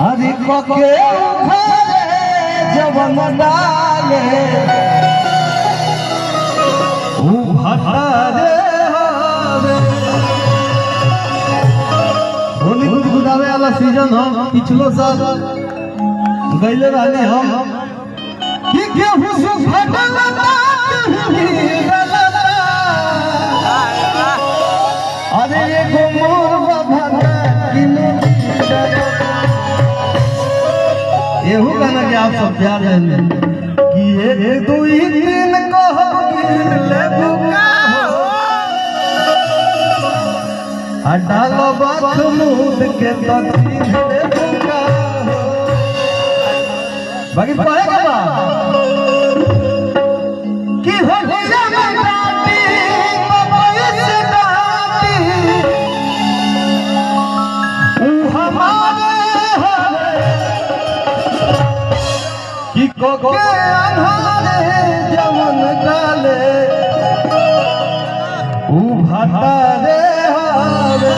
हरि के जवन डाले भटारे होली गुदावे वाला सीजन हम पिछलो साल गईले रहनी हम कि केहू से फटलता अरे एगो मोर भटा किलो एहू गाना के आप सब प्यार देने कि एक दो दिन कहो गिन ले बुका डालो बात मूद के तो छीन ले बुका बाकी पढ़ेगा बा कि हो गया मैं डांटी बाबा से डांटी हमारे कि कोके अंधारे जमन डाले भटारे हारे